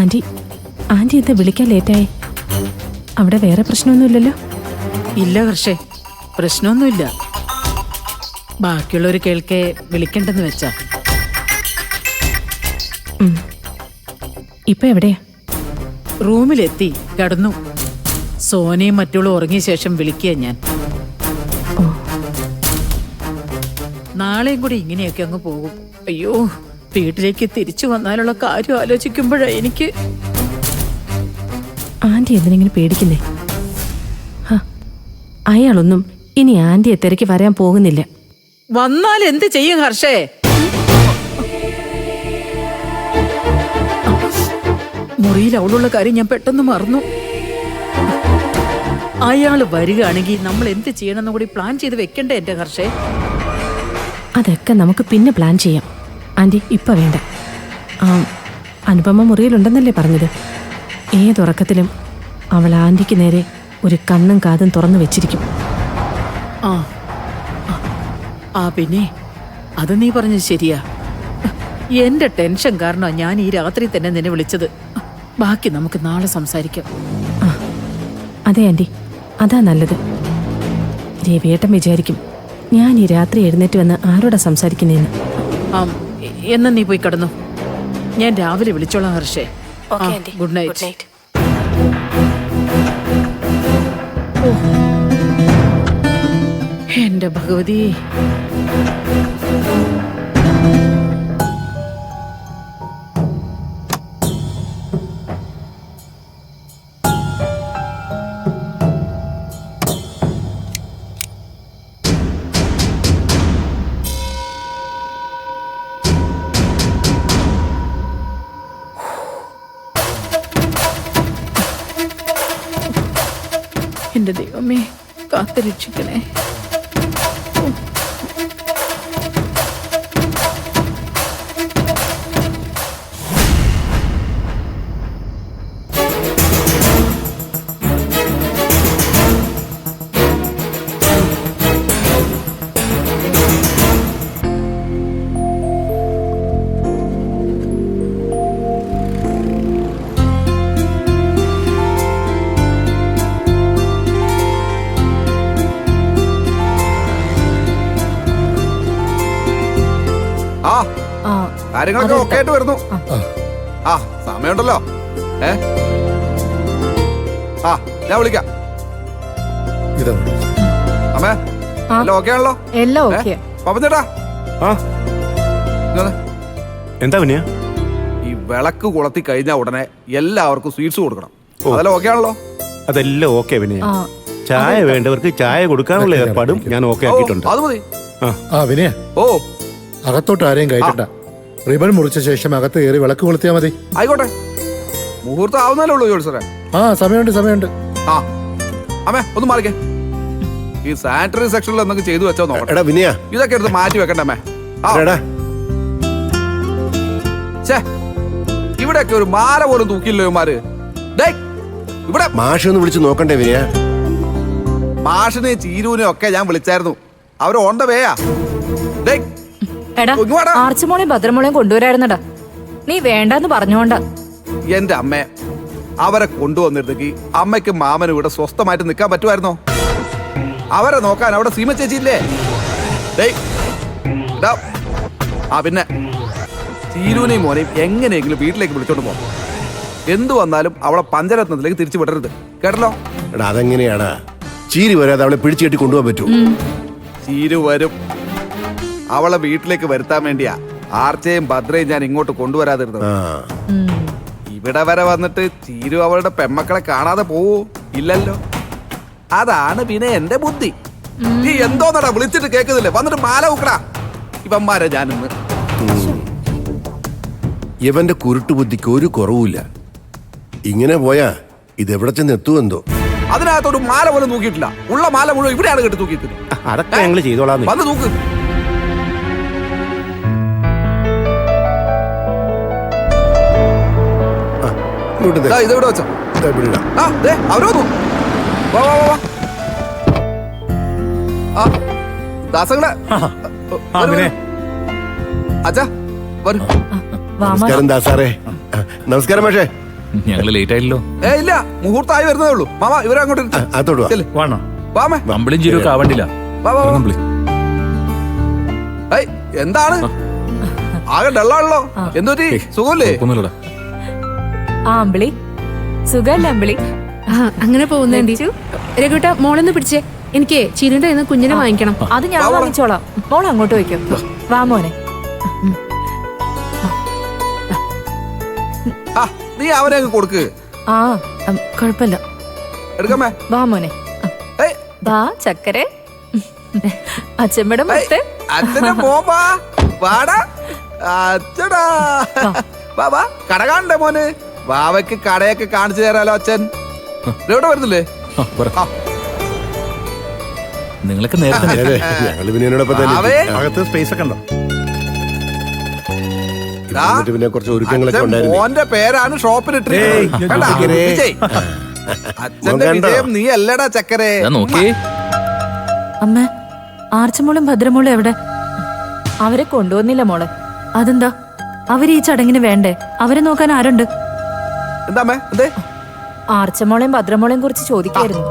Aunty aunty എന്താ വിളിക്കാൻ ലേറ്റായി? അവിടെ വേറെ പ്രശ്നമൊന്നുമില്ലല്ലോ? ഇല്ല ഹർഷേ, പ്രശ്നമൊന്നുമില്ല. ബാക്കിയുള്ളവർ കേൾക്കെ വിളിക്കണ്ടെന്ന് വെച്ചാ. ഇപ്പൊ എവിടെയാ? റൂമിലെത്തി കിടന്നു. സോനയും മറ്റുള്ള ഉറങ്ങിയ ശേഷം വിളിക്കുക ഞാൻ. നാളെയും കൂടി ഇങ്ങനെയൊക്കെ അങ്ങ് പോകും. അയ്യോ, വീട്ടിലേക്ക് തിരിച്ചു വന്നാലുള്ള കാര്യം ആലോചിക്കുമ്പോഴാ എനിക്ക്. ആന്റി എന്തിനെങ്കിലും പേടിക്കുന്നേ? അയാളൊന്നും ഇനി ആന്റിയെ തിരക്കി വരാൻ പോകുന്നില്ല. വന്നാൽ എന്ത് ചെയ്യും ഹർഷേ? മുറിയിൽ അവളുള്ള കാര്യം ഞാൻ പെട്ടെന്ന് മറന്നു. അയാള് വരികയാണെങ്കിൽ നമ്മൾ എന്ത് ചെയ്യണമെന്ന് കൂടി പ്ലാൻ ചെയ്ത് വെക്കണ്ടേ എന്റെ ഹർഷേ? അതൊക്കെ നമുക്ക് പിന്നെ പ്ലാൻ ചെയ്യാം. ആന്റി ഇപ്പൊ വേണ്ട. അനുപമ മുറിയിലുണ്ടെന്നല്ലേ പറഞ്ഞത്? ഏതുറക്കത്തിലും അവൾ ആന്റിക്ക് നേരെ ഒരു കണ്ണും കാതും തുറന്നു വെച്ചിരിക്കും. പിന്നെ അത് നീ പറഞ്ഞത് ശരിയാ. എന്റെ ടെൻഷൻ കാരണം ഞാൻ ഈ രാത്രി തന്നെ നിന്നെ വിളിച്ചത്. ബാക്കി നമുക്ക് നാളെ സംസാരിക്കാം. അതെ ആന്റി, അതാ നല്ലത്. രവിയേട്ടൻ വിചാരിക്കും ഞാൻ ഈ രാത്രി എഴുന്നേറ്റ് വന്ന് ആരോടാ സംസാരിക്കുന്നേന്ന്. എന്നാ നീ പോയി കിടന്നു. ഞാൻ രാവിലെ വിളിച്ചോളാം ഹർഷേ. Good night. എന്റെ ഭഗവതി. എന്റെ ദൈവമേ, കാത്തു രക്ഷിക്കണേ. കാര്യങ്ങളൊക്കെ ഓക്കെ ആയിട്ട് വരുന്നു. സമയമുണ്ടല്ലോ. ഞാൻ വിളിക്കാം. അമ്മേ എല്ലാം ഓക്കെ ആണല്ലോ? എല്ലാം ഓക്കെ. പപ്പച്ചേട്ടാ, എന്താ പിന്നെ? ഈ വിളക്ക് കൊളുത്തി കഴിഞ്ഞ ഉടനെ എല്ലാവർക്കും സ്വീറ്റ്സ് കൊടുക്കണം. അതെല്ലാം ഓക്കെ ആണല്ലോ? അതെല്ലാം ഓക്കെ. പിന്നെ ചായ വേണ്ടവർക്ക് ചായ കൊടുക്കാനുള്ള ഏർപ്പാടും ഞാൻ ഓക്കെ ആക്കിയിട്ടുണ്ട്. അത് മതി. വിനയ, അകത്തോട്ട് ആരെയും കയറ്റണ്ട. റിബൺ മുറിച്ച ശേഷം അകത്ത് കയറി വിളക്ക് കൊളുത്തിയാ മതി. ആയിക്കോട്ടെ, മുഹൂർത്തം ആവുന്നല്ലേ ഉള്ളൂ ജോത്സരെ. സമയമുണ്ട്. അമ്മേ ഒന്ന് മാറിക്കേ. ഈ സാനിറ്ററി സെക്ഷനിൽ എന്തൊക്കെ ചെയ്തു വെച്ചോ നോക്കട്ടെ. വിനയ, ഇതൊക്കെ എടുത്ത് മാറ്റി വെക്കണ്ടേ അമ്മേ? ഇവിടെയൊക്കെ ഒരു മാല പോലും തൂക്കില്ലോ ഇവന്മാര്. ഇവിടെ മാഷൊന്ന് വിളിച്ച് നോക്കണ്ടേ വിനയ? മാഷിനെയും ചീരൂനെയും ഒക്കെ ഞാൻ വിളിച്ചായിരുന്നു. അവര് ഓൺ ദ വേയാ. ആർച്ചുമോളെയും ഭദ്രമോളെയും കൊണ്ടുവരായിരുന്നടാ. നീ വേണ്ടെന്ന് പറഞ്ഞോണ്ടാ. എന്റെ അമ്മ, അവരെ കൊണ്ടുവന്നിരുന്നെങ്കിൽ അമ്മയ്ക്കും മാമനും ഇവിടെ സ്വസ്ഥമായിട്ട് നിൽക്കാൻ പറ്റുമായിരുന്നോ? അവരെ നോക്കാൻ അവിടെ സീമ ചേച്ചിയില്ലേ? പിന്നെ ചീരൂനെയും മോനെയും എങ്ങനെയെങ്കിലും വീട്ടിലേക്ക് വിളിച്ചോണ്ട് പോകാം. എന്തു വന്നാലും അവളെ പഞ്ചരത്നത്തിലേക്ക് തിരിച്ചു വിടരുത്, കേട്ടല്ലോ? അതെങ്ങനെയാടാ? ചീരി വരാതെ അവളെ പിടിച്ചു കെട്ടി കൊണ്ടുപോകാൻ പറ്റൂ? ചീരു വരും. അവളെ വീട്ടിലേക്ക് വരുത്താൻ വേണ്ടിയാ ആർച്ചയും ഭദ്രയും ഞാൻ ഇങ്ങോട്ട് കൊണ്ടുവരാതിരുന്നത്. ഇവിടെ വരെ വന്നിട്ട് ചീരു അവളുടെ പെമ്മക്കളെ കാണാതെ പോവൂ? ഇല്ലല്ലോ. അതാണ് പിന്നെ എന്റെ ബുദ്ധി. നീ എന്തോന്നടാ വിളിച്ചിട്ട് കേൾക്കുന്നില്ലേ? വന്നിട്ട് മാല വെക്കടാ. ഇവന്മാരെ ഞാനിന്ന് ഇവന്റെ കുരുട്ടു ബുദ്ധിക്ക് ഒരു കുറവുമില്ല. ഇങ്ങനെ പോയാ ഇതെവിടെ ചെന്ന് എത്തുമെന്തോ. അതിനകത്തോട് മാല പോലും തൂക്കിയിട്ടില്ല. ഉള്ള മാല മുഴുവൻ ഇവിടെയാണ് കെട്ടി തൂക്കിയിട്ടില്ല. അതൊക്കെ ഞങ്ങൾ ചെയ്തോളാം. വന്ന് തൂക്ക്. ഇതെവിടെ വെച്ചോ? അവരോ ദാസങ്ങളെ അച്ഛാ വരൂ. നമസ്കാരം ദാസാറേ. നമസ്കാരം പക്ഷേ. ഞങ്ങള് ലേറ്റ് ആയില്ലോ. ഇല്ല, മുഹൂർത്തമായി വരുന്നതേ ഉള്ളൂ. മാമ ഇവരെ അങ്ങോട്ട് ഇരുത്ത്. അതോട് ചെല്ല്. വേണോ? വാമേ. അമ്പിളിയും ജീരൊക്കെ ആവണ്ടില്ല. വാ, വാ, വാ. ഏയ്, എന്താണ് ആകെ ഡള്ളാണല്ലോ? എന്തൊരു സുഖല്ലേ? ആ അമ്പിളി സുഖല്ലേ അമ്പിളി? അങ്ങനെ പോകുന്നുണ്ട്. രഘുട്ട മോളൊന്ന് പിടിച്ചേ, എനിക്ക് ചീരയുടെ കയ്യിന്ന് കുഞ്ഞിനെ വാങ്ങിക്കണം. അത് ഞാൻ വാങ്ങിച്ചോളാം. മോൾ അങ്ങോട്ട് വയ്ക്കും. വാ മോനെ. ആ, നീ അവനെ അങ്ങ് കൊടുക്ക്. ആ കുഴപ്പമില്ല. എടുക്കാമേ. വാ മോനെ. ഏയ്, വാ ചക്കരെ. അച്ഛമ്മയുടെ മുത്ത്. അച്ഛന്റെ പോവാ. വാടാ അച്ഛടാ. വാ വാ, കട കാണണ്ടേ മോന്? വാവയ്ക്ക് കടയൊക്കെ കാണിച്ചു തരാലോ അച്ഛൻ. എവിടെ വരുന്നില്ലേ? ആ, നിങ്ങളൊക്കെ നേരത്തെ ഞങ്ങൾ പിന്നെ ഇതിനോടൊപ്പം തന്നെ വാവേ. അകത്ത് സ്പേസ് ഒക്കെ ഉണ്ടോ? ദാ, എന്നിട്ട് പിന്നെ കുറച്ച് ഒരുക്കങ്ങളൊക്കെ അച്ഛൻ ഉണ്ടായിരുന്നു. മോന്റെ പേരാണ് ഷോപ്പിൽ ഏയ്, ഇട്ടിരിക്കുന്നത്. കണ്ടാ? ചക്കരെ. വിജയ്. അച്ഛന്റെ കണ്ടോ? വിജയം നീ അല്ലടാ ചക്കരെ. നോക്കിയേ. അമ്മ ആർച്ചമോളും ഭദ്രമോളും എവിടെ? അവരെ കൊണ്ടുവന്നില്ല മോളെ. അതെന്താ? അവര് ഈ ചടങ്ങിന് വേണ്ടേ? അവരെ നോക്കാൻ ആരുണ്ട്? എന്താമ്മേ? എന്തേ? ആർച്ചമോളെയും ഭദ്രമോളെയും കുറിച്ച് ചോദിക്കായിരുന്നു.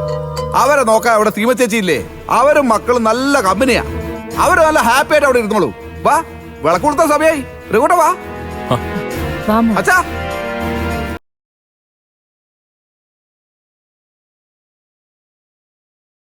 അവരെ നോക്കാൻ അവിടെ സീമ ചേച്ചി ഇല്ലേ? അവരും മക്കളും നല്ല കമ്പനിയാ. അവര് നല്ല ഹാപ്പി ആയിട്ട് അവിടെ ഇരുന്നോളൂ. വാ, വിളക്ക് കൊടുത്ത സമയായി. രഘുട്ട വാ. വാ മോളെ. അച്ഛാ